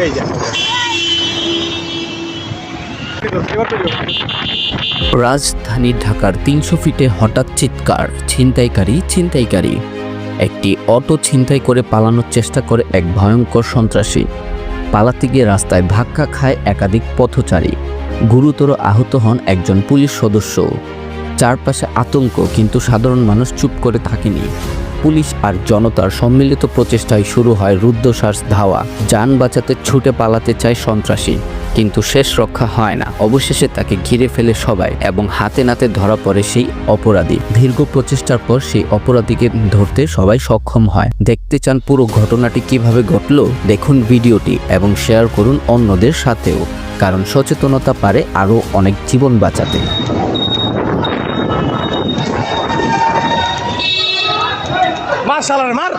এই যে রাজধানী ঢাকার ৩০০ ফিটে হঠাৎ চিৎকার, ছিনতাইকারী। একটি অটো ছিনতাই করে পালানোর চেষ্টা করে এক ভয়ঙ্কর সন্ত্রাসী। পালাতে গিয়ে রাস্তায় ধাক্কা খায় একাধিক পথচারী। গুরুতর আহত হন একজন পুলিশ সদস্য। চারপাশে আতঙ্ক, কিন্তু সাধারণ মানুষ চুপ করে থাকেনি। পুলিশ আর জনতার সম্মিলিত প্রচেষ্টায় শুরু হয় রুদ্ধশ্বাস ধাওয়া। যান বাঁচাতে ছুটে পালাতে চায় সন্ত্রাসী, কিন্তু শেষ রক্ষা হয় না। অবশেষে তাকে ঘিরে ফেলে সবাই এবং হাতে নাতে ধরা পড়ে সেই অপরাধী। দীর্ঘ প্রচেষ্টার পর সেই অপরাধীকে ধরতে সবাই সক্ষম হয়। দেখতে চান পুরো ঘটনাটি কিভাবে ঘটল? দেখুন ভিডিওটি এবং শেয়ার করুন অন্যদের সাথেও, কারণ সচেতনতা পারে আরও অনেক জীবন বাঁচাতে। মার শালার মার।